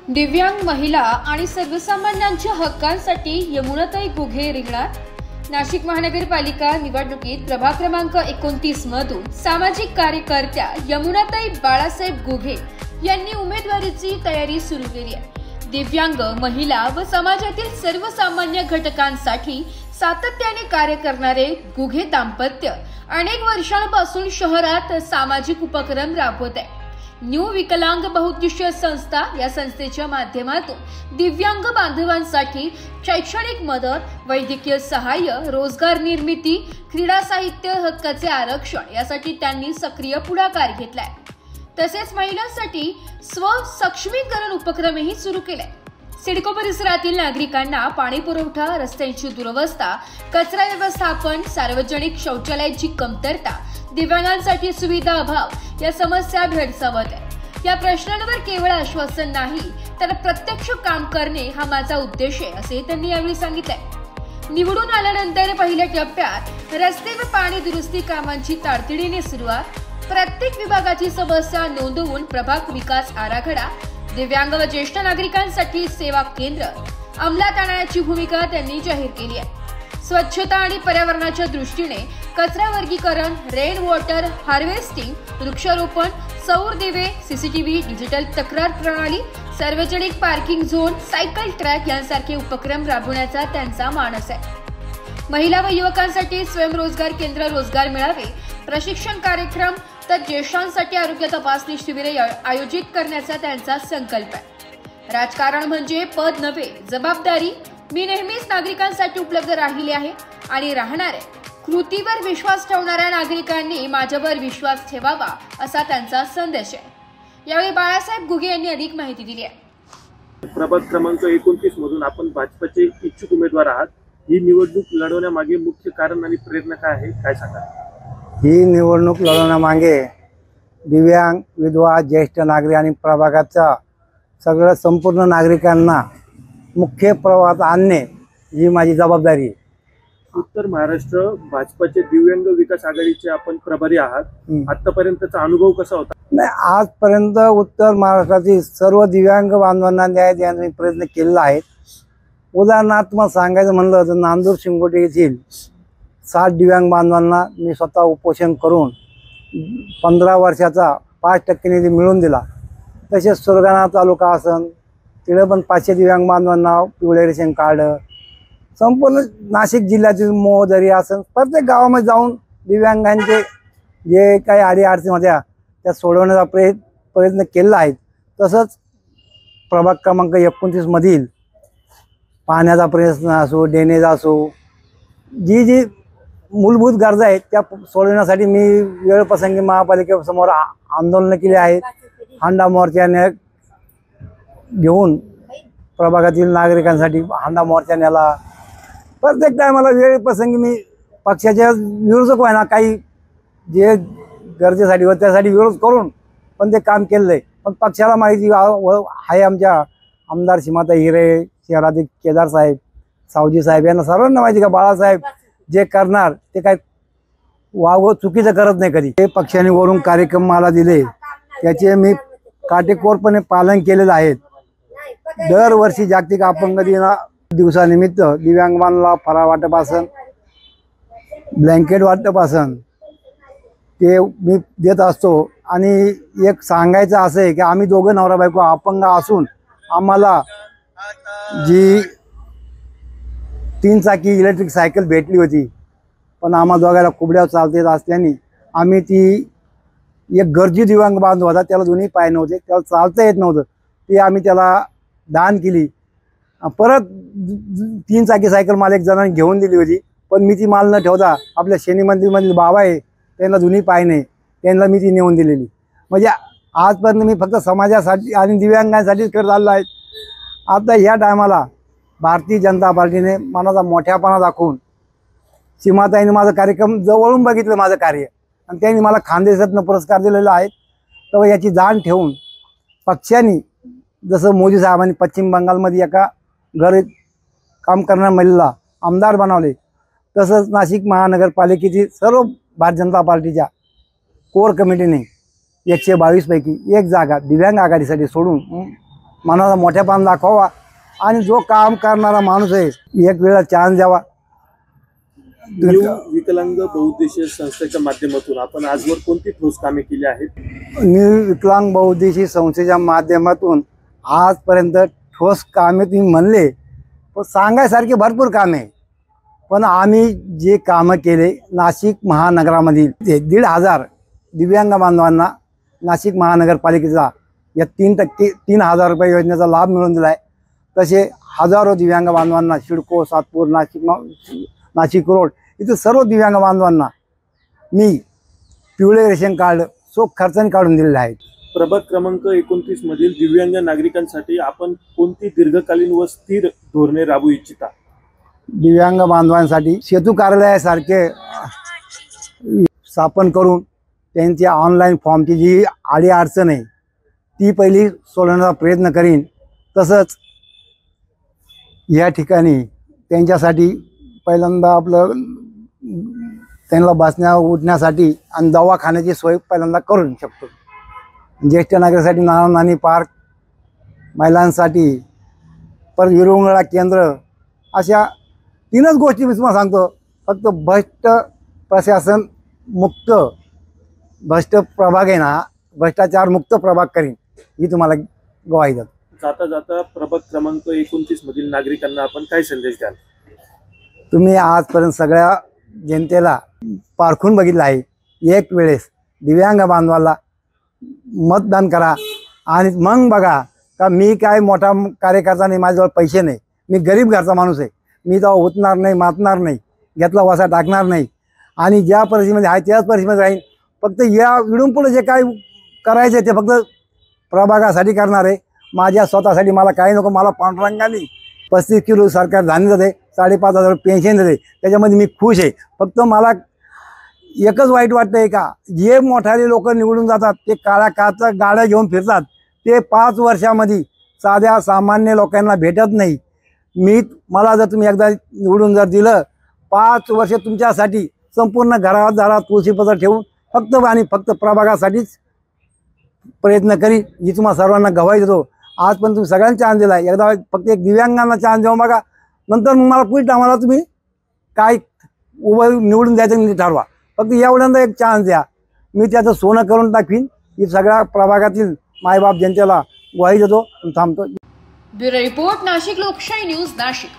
दिव्यांग महिला आणि सर्वसामान्यांच्या हक्कांसाठी यमुनाताई घुगे रिंगणार। नाशिक महानगरपालिका निवडणुकीत प्रभाग क्रमांक 29 मधून सामाजिक कार्यकर्त्या यमुनाताई बाळासाहेब घुगे यांनी उमेदवारीची तयारी सुरू केली आहे। दिव्यांग महिला व समाजातील सर्वसामान्य घटकांसाठी सातत्याने कार्य करणारे घुगे दाम्पत्य अनेक वर्षांपासून शहरात सामाजिक उपक्रम राबवत आहे। न्यू विकलांग बहुउद्देशीय संस्था या संस्थेच्या माध्यमातून दिव्यांग बांधवांसाठी शैक्षणिक मदत, वैद्यकीय सहाय्य, रोजगार निर्मिती, क्रीडा साहित्य हक्काचे आरक्षण यासाठी त्यांनी सक्रिय पुढाकार घेतलाय। तसेच महिलांसाठी स्वसक्षमीकरण उपक्रमही सुरू केलाय। सिडको परिसरातील नागरिकांना पाणी पुरवठा, रस्त्यांची दुरवस्था, कचरा व्यवस्थापन, सार्वजनिक शौचालयाची कमतरता, दिव्यांगांसाठी सुविधा अभाव या समस्या भेडसावत आहेत। या प्रश्नांवर केवळ आश्वासन नाही तर प्रत्यक्ष काम करणे हा माझा उद्देश आहे, असे त्यांनी यावेळी सांगितले। निवडून आल्यानंतर पहिल्या टप्प्यात रस्ते व पाणी दुरुस्ती कामांची तातडीने सुरुवात, प्रत्येक विभागाची समस्या नोंदवून प्रभाग विकास आराखडा, दिव्यांग व ज्येष्ठ नागरिकांसाठी सेवा केंद्र अंमलात आणण्याची भूमिका त्यांनी जाहीर केली आहे। स्वच्छता आणि पर्यावरणाच्या दृष्टीने कचरा वर्गीकरण, रेन वॉटर हार्वेस्टिंग, वृक्षारोपण, सौर दिवे, सीसीटीव्ही, डिजिटल तक्रार प्रणाली, सार्वजनिक पार्किंग झोन, सायकल ट्रॅक यांसारखे उपक्रम राबवण्याचा त्यांचा मानस आहे। महिला व युवकांसाठी स्वयंरोजगार केंद्र, रोजगार मेळावे, प्रशिक्षण कार्यक्रम तर ज्येष्ठांसाठी आरोग्य तपासणी शिबिरे आयोजित करण्याचा त्यांचा संकल्प आहे। राजकारण म्हणजे पद नव्हे, जबाबदारी। मी नेहमीच नागरिकांसाठी उपलब्ध राहिले आहे आणि राहणार आहे। कृतीवर विश्वास ठेवणाऱ्या नागरिकांनी माझ्यावर विश्वास ठेवावा, असा त्यांचा संदेश आहे। यावेळी बाळासाहेब घुगे यांनी अधिक माहिती दिली आहे। प्रभाग क्रमांक 29 मधून आपण भाजपचे इच्छुक उमेदवार आहात। ही निवडणूक लढवण्यामागे मुख्य कारण आणि प्रेरणा काय आहे, काय सांगा? ही निवडणूक लढवण्यामागे दिव्यांग, विधवा, ज्येष्ठ नागरिक आणि प्रभागाच्या सगळ्या संपूर्ण नागरिकांना मुख्य प्रवाहात आणणे ही माझी जबाबदारी आहे। उत्तर महाराष्ट्र भाजपचे दिव्यांग विकास आघाडीचे आपण प्रभारी आहात। आतापर्यंतचा अनुभव कसा होता? नाही, आजपर्यंत उत्तर महाराष्ट्रातील सर्व दिव्यांग बांधवांना न्याय देण्याचा प्रयत्न केलेला आहे। उदाहरणार्थ मग सांगायचं म्हणलं तर नांदूर शिंगोटे येथील 60 दिव्यांग बांधवांना मी स्वतः उपोषण करून 15 वर्षाचा 5% निधी मिळवून दिला। तसेच सुरगाणा तालुका असन तिकडे पण 500 दिव्यांग बांधवांना पिवळे रेशन कार्ड, संपूर्ण नाशिक जिल्ह्यातील मोहदरी असन प्रत्येक गावामध्ये जाऊन दिव्यांगांचे जे काही अडीअडचणी होत्या त्या सोडवण्याचा प्रयत्न केलेला आहे। तसंच प्रभाग क्रमांक 29 मधील पाण्याचा प्रश्न असो, ड्रेनेज असो, जी मूलभूत गरजा आहेत त्या सोडवण्यासाठी मी वेळप्रसंगी महापालिकेसमोर आंदोलन केले आहेत। हांडा मोर्चाने घेऊन प्रभागातील नागरिकांसाठी हांडा मोर्चा नेला। प्रत्येक टायमाला वेळप्रसंगी मी पक्षाच्या विरोधक व्हायना काही जे गरजेसाठी व त्यासाठी विरोध करून पण ते काम केलं आहे। पण पक्षाला माहिती आहे, आमच्या आमदार सीमाताई हिरे, शहराध्यक्ष केदार साहेब, सावजी साहेब यांना सर्वांना माहिती का बाळासाहेब जे करणार ते काय चुकीचं करत नाही कधी। ते पक्षाने वरून कार्यक्रम मला दिले त्याचे मी काटेकोरपणे पालन केलेलं आहे। दरवर्षी जागतिक अपंग दिवसानिमित्त दिव्यांगांना फराळ वाटप असन, ब्लँकेट वाटप असन ते मी देत असतो। आणि एक सांगायचं असं आहे की आम्ही दोघं नवरा बायको अपंग असून आम्हाला जी 3 चाकी इलेक्ट्रिक सायकल भेटली होती, पण आम्हा दोघांना कुबड्यावर चालता येत असल्याने आम्ही ती एक गरजू दिव्यांग बांधव होता, त्याला दोन्ही पाय नव्हते, त्याला चालता येत नव्हतं, ती आम्ही त्याला दान केली। परत 3 चाकी सायकल मला एक जणांनी घेऊन दिली होती, पण मी ती माल न ठेवता आपल्या शनी मंदिरमधील बाबा आहे त्यांना दोन्ही पाय नाही, त्यांना मी ती नेऊन दिलेली। म्हणजे आजपर्यंत मी फक्त समाजासाठी आणि दिव्यांगांसाठीच करत आलो आहे। आता ह्या टायमाला भारतीय जनता पार्टीने मनाचा मोठ्यापणा दाखवून सीमाताईने माझा कार्यक्रम जवळून बघितलं, माझं कार्य, आणि त्यांनी मला खानदेशातनं पुरस्कार दिलेला आहे। तर याची जाण ठेवून पक्षाने जसं मोदी साहेबांनी पश्चिम बंगालमध्ये एका घरी काम करणाऱ्या महिलेला आमदार बनवले, तसंच नाशिक महानगरपालिकेची सर्व भारतीय जनता पार्टीच्या कोर कमिटीने 122 पैकी एक जागा दिव्यांग आघाडीसाठी सोडून मनाला मोठेपणा दाखवावा आणि जो काम करणारा माणूस आहे एक वेळा चान्स द्यावा. न्यू विकलांग बहुउद्देशीय संस्थेच्या माध्यमातून आपण आजवर कोणती ठोस कामे केली आहेत? न्यू विकलांग बहुउद्देशीय संस्थेच्या माध्यमातून आजपर्यंत ठोस कामे तुम्ही म्हणले पण सांगायसारखे भरपूर कामे, पण आम्ही जे कामं केले नाशिक महानगरामधील 1,500 दिव्यांग बांधवांना नाशिक महानगरपालिकेचा या 3,000 रुपये योजनेचा लाभ मिळवून दिला आहे. तसे हजारो दिव्यांग बांधवांना सिडको, सातपूर, नाशिक रोड इथे सर्व दिव्यांग बांधवांना मी पिवळे रेशन कार्ड चोख खर्चाने काढून दिलेले आहेत. प्रभाग क्रमांक 29 मधील दिव्यांग नागरिकांसाठी आपण कोणती दीर्घकालीन व स्थिर धोरणे राबवू इच्छिता? दिव्यांग बांधवांसाठी सेतू कार्यालयासारखे स्थापन करून त्यांच्या ऑनलाईन फॉर्मची जी आडी अडचण आहे ती पहिली सोडवण्याचा प्रयत्न करीन. तसंच या ठिकाणी त्यांच्यासाठी पहिल्यांदा आपलं त्यांना बसण्या उठण्यासाठी आणि दवाखान्याची सोय पहिल्यांदा करू शकतो. ज्येष्ठ नागरिकांसाठी नाना नानी पार्क, महिलांसाठी परत विरंगुळा केंद्र, अशा 3च गोष्टी मी तुम्हाला सांगतो. फक्त भ्रष्ट प्रशासन मुक्त भ्रष्ट प्रभाग आहे ना, भ्रष्टाचार मुक्त प्रभाग करीन ही तुम्हाला ग्वाही देतो. जाता जाता प्रभाग क्रमांक 29 मधील नागरिकांना आपण काय संदेश द्याल? तुम्ही आजपर्यंत सगळ्या जनतेला पारखून बघितलं आहे. एक वेळेस दिव्यांग बांधवाला मतदान करा आणि मग बघा का मी काय मोठा कार्यकर्ता नाही, माझ्याजवळ पैसे नाही, मी गरीब घरचा माणूस आहे, मी तेव्हा उठणार नाही, मातणार नाही, घेतला वसा टाकणार नाही आणि ज्या परिस्थितीमध्ये आहे त्याच परिस्थितीमध्ये राहील. फक्त या इडून पुढे जे काय करायचं ते फक्त प्रभागासाठी करणार आहे. माझ्या स्वतःसाठी मला काही नको. मला पांडुरंगाने 35 किलो सरकार धान्य देते, 5,500 पेन्शन देते, त्याच्यामध्ये मी खुश आहे. फक्त मला एकच वाईट वाटतंय का जे मोठाले लोक निवडून जातात ते काळ्या काचा गाड्या घेऊन फिरतात, ते 5 वर्षामध्ये साध्या सामान्य लोकांना भेटत नाही. मला जर तुम्ही एकदा निवडून जर दिलं 5 वर्ष तुमच्यासाठी संपूर्ण घरात तुळशीपत्र ठेवून फक्त प्रभागासाठीच प्रयत्न करी ही तुम्हाला सर्वांना गवाही देतो. आज पण तुम्ही सगळ्यांना चान्स दिला आहे. एकदा फक्त एक दिव्यांगांना चान्स देऊ बघा, नंतर मग मला पुढे आम्हाला तुम्ही काय निवडून द्यायचं मी ठरवा. फक्त एवढ्यांदा एक चान्स द्या, मी त्याचं सोनं करून टाकीन ही सगळ्या प्रभागातील मायबाप जनतेला ग्वाही देतो. थांबतो. ब्युरो रिपोर्ट, नाशिक लोकशाही न्यूज, नाशिक.